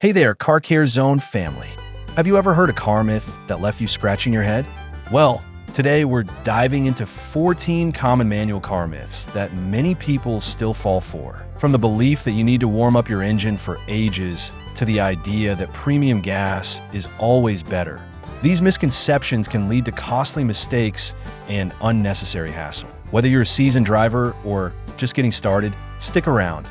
Hey there, Car Care Zone family. Have you ever heard a car myth that left you scratching your head? Well, today we're diving into 14 common manual car myths that many people still fall for. From the belief that you need to warm up your engine for ages to the idea that premium gas is always better. These misconceptions can lead to costly mistakes and unnecessary hassle. Whether you're a seasoned driver or just getting started, stick around.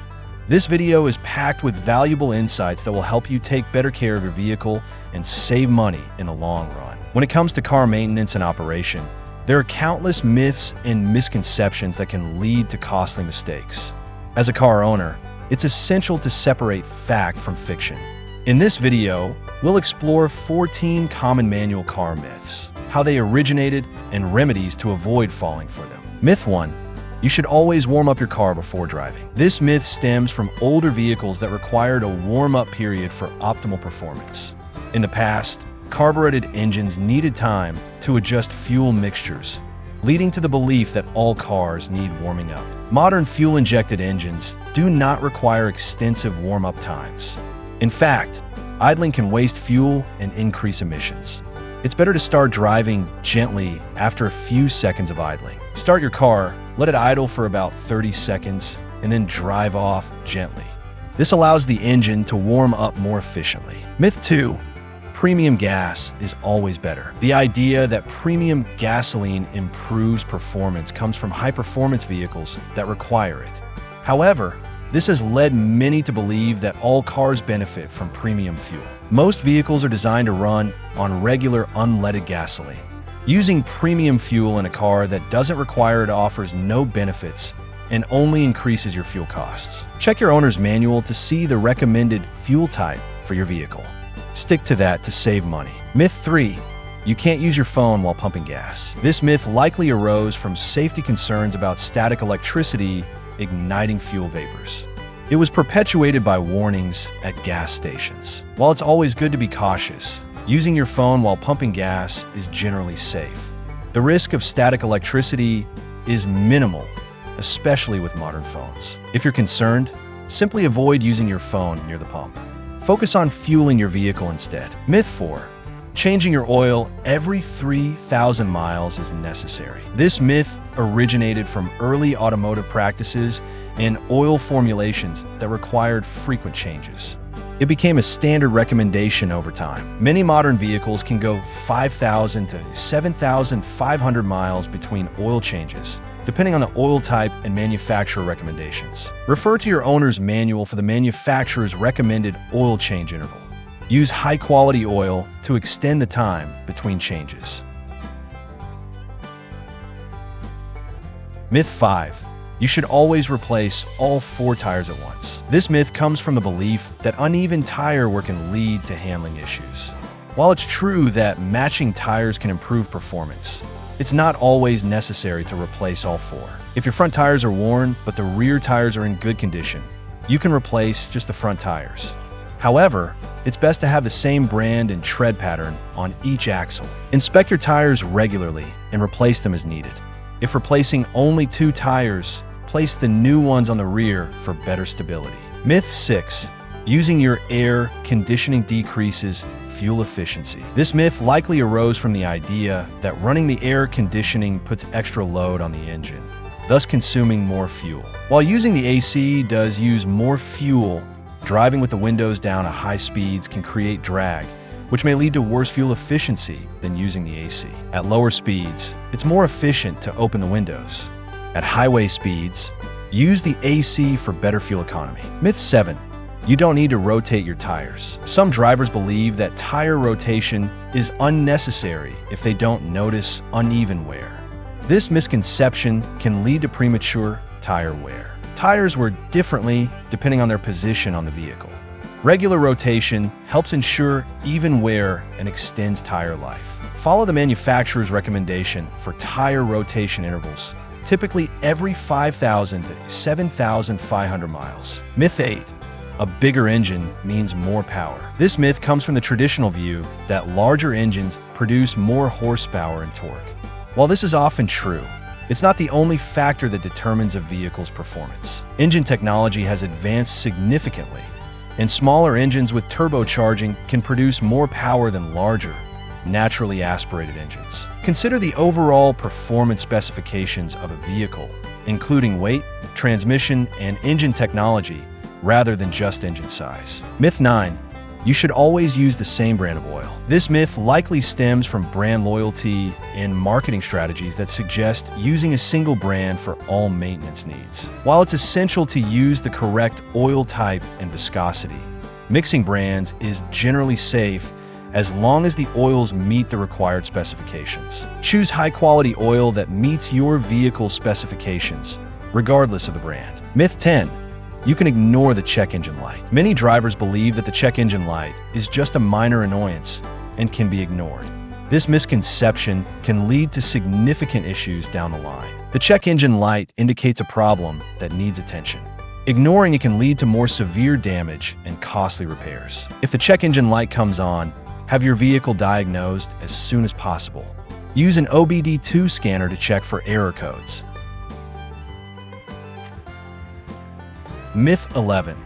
This video is packed with valuable insights that will help you take better care of your vehicle and save money in the long run. When it comes to car maintenance and operation, there are countless myths and misconceptions that can lead to costly mistakes. As a car owner, it's essential to separate fact from fiction. In this video, we'll explore 14 common manual car myths, how they originated, and remedies to avoid falling for them. Myth 1. You should always warm up your car before driving. This myth stems from older vehicles that required a warm-up period for optimal performance. In the past, carbureted engines needed time to adjust fuel mixtures, leading to the belief that all cars need warming up. Modern fuel-injected engines do not require extensive warm-up times. In fact, idling can waste fuel and increase emissions. It's better to start driving gently after a few seconds of idling. Start your car, let it idle for about 30 seconds, and then drive off gently. This allows the engine to warm up more efficiently. Myth 2. Premium gas is always better. The idea that premium gasoline improves performance comes from high-performance vehicles that require it. However, this has led many to believe that all cars benefit from premium fuel. Most vehicles are designed to run on regular unleaded gasoline. Using premium fuel in a car that doesn't require it offers no benefits and only increases your fuel costs. Check your owner's manual to see the recommended fuel type for your vehicle. Stick to that to save money. Myth 3. You can't use your phone while pumping gas. This myth likely arose from safety concerns about static electricity igniting fuel vapors. It was perpetuated by warnings at gas stations. While it's always good to be cautious, using your phone while pumping gas is generally safe. The risk of static electricity is minimal, especially with modern phones. If you're concerned, simply avoid using your phone near the pump. Focus on fueling your vehicle instead. Myth 4. Changing your oil every 3,000 miles is necessary. This myth originated from early automotive practices and oil formulations that required frequent changes. It became a standard recommendation over time. Many modern vehicles can go 5,000 to 7,500 miles between oil changes, depending on the oil type and manufacturer recommendations. Refer to your owner's manual for the manufacturer's recommended oil change interval. Use high-quality oil to extend the time between changes. Myth 5. You should always replace all 4 tires at once. This myth comes from the belief that uneven tire wear can lead to handling issues. While it's true that matching tires can improve performance, it's not always necessary to replace all 4. If your front tires are worn but the rear tires are in good condition, you can replace just the front tires. However, it's best to have the same brand and tread pattern on each axle. Inspect your tires regularly and replace them as needed. If replacing only 2 tires, place the new ones on the rear for better stability. Myth 6. Using your air conditioning decreases fuel efficiency. This myth likely arose from the idea that running the air conditioning puts extra load on the engine, thus consuming more fuel. While using the AC does use more fuel, driving with the windows down at high speeds can create drag, which may lead to worse fuel efficiency than using the AC. At lower speeds, it's more efficient to open the windows. At highway speeds, use the AC for better fuel economy. Myth 7. You don't need to rotate your tires. Some drivers believe that tire rotation is unnecessary if they don't notice uneven wear. This misconception can lead to premature tire wear. Tires wear differently depending on their position on the vehicle. Regular rotation helps ensure even wear and extends tire life. Follow the manufacturer's recommendation for tire rotation intervals, typically every 5,000 to 7,500 miles. Myth 8. A bigger engine means more power. This myth comes from the traditional view that larger engines produce more horsepower and torque. While this is often true, it's not the only factor that determines a vehicle's performance. Engine technology has advanced significantly, and smaller engines with turbocharging can produce more power than larger, naturally aspirated engines. Consider the overall performance specifications of a vehicle, including weight, transmission, and engine technology, rather than just engine size. Myth 9. You should always use the same brand of oil. This myth likely stems from brand loyalty and marketing strategies that suggest using a single brand for all maintenance needs. While it's essential to use the correct oil type and viscosity, mixing brands is generally safe as long as the oils meet the required specifications. Choose high-quality oil that meets your vehicle's specifications, regardless of the brand. Myth 10. You can ignore the check engine light. Many drivers believe that the check engine light is just a minor annoyance and can be ignored. This misconception can lead to significant issues down the line. The check engine light indicates a problem that needs attention. Ignoring it can lead to more severe damage and costly repairs. If the check engine light comes on, have your vehicle diagnosed as soon as possible. Use an OBD2 scanner to check for error codes. Myth 11.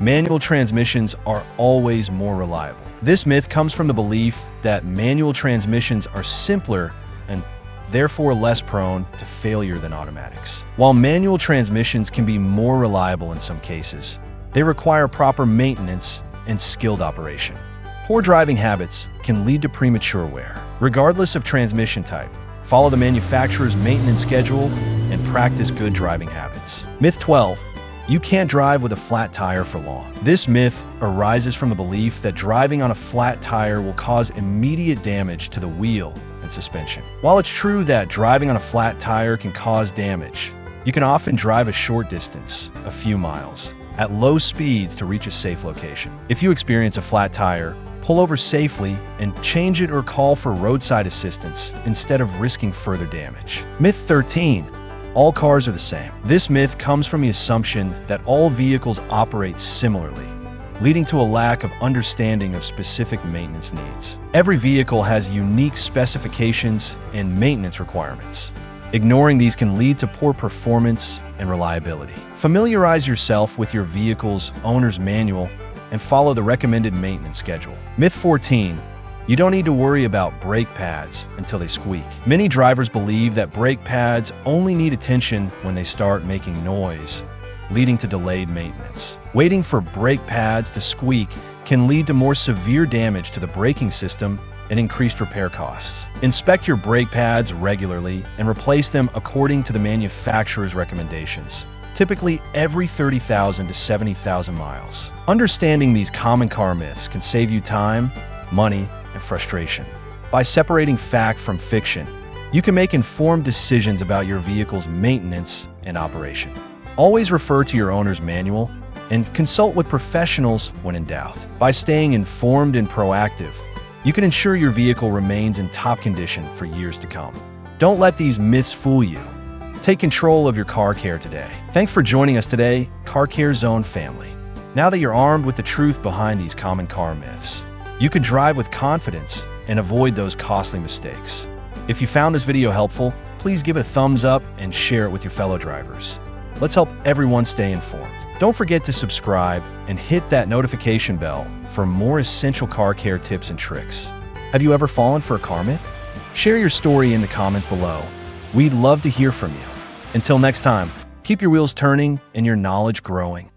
Manual transmissions are always more reliable. This myth comes from the belief that manual transmissions are simpler and therefore less prone to failure than automatics. While manual transmissions can be more reliable in some cases, they require proper maintenance and skilled operation. Poor driving habits can lead to premature wear. Regardless of transmission type, follow the manufacturer's maintenance schedule and practice good driving habits. Myth 12. You can't drive with a flat tire for long. This myth arises from the belief that driving on a flat tire will cause immediate damage to the wheel and suspension. While it's true that driving on a flat tire can cause damage, you can often drive a short distance, a few miles, at low speeds to reach a safe location. If you experience a flat tire, pull over safely and change it or call for roadside assistance instead of risking further damage. Myth 13. All cars are the same. This myth comes from the assumption that all vehicles operate similarly, leading to a lack of understanding of specific maintenance needs. Every vehicle has unique specifications and maintenance requirements. Ignoring these can lead to poor performance and reliability. Familiarize yourself with your vehicle's owner's manual and follow the recommended maintenance schedule. Myth 14. You don't need to worry about brake pads until they squeak. Many drivers believe that brake pads only need attention when they start making noise, leading to delayed maintenance. Waiting for brake pads to squeak can lead to more severe damage to the braking system and increased repair costs. Inspect your brake pads regularly and replace them according to the manufacturer's recommendations, typically every 30,000 to 70,000 miles. Understanding these common car myths can save you time, money, and frustration. By separating fact from fiction, you can make informed decisions about your vehicle's maintenance and operation. Always refer to your owner's manual and consult with professionals when in doubt. By staying informed and proactive, you can ensure your vehicle remains in top condition for years to come. Don't let these myths fool you. Take control of your car care today. Thanks for joining us today, Car Care Zone family. Now that you're armed with the truth behind these common car myths, you can drive with confidence and avoid those costly mistakes. If you found this video helpful, please give it a thumbs up and share it with your fellow drivers. Let's help everyone stay informed. Don't forget to subscribe and hit that notification bell for more essential car care tips and tricks. Have you ever fallen for a car myth? Share your story in the comments below. We'd love to hear from you. Until next time, keep your wheels turning and your knowledge growing.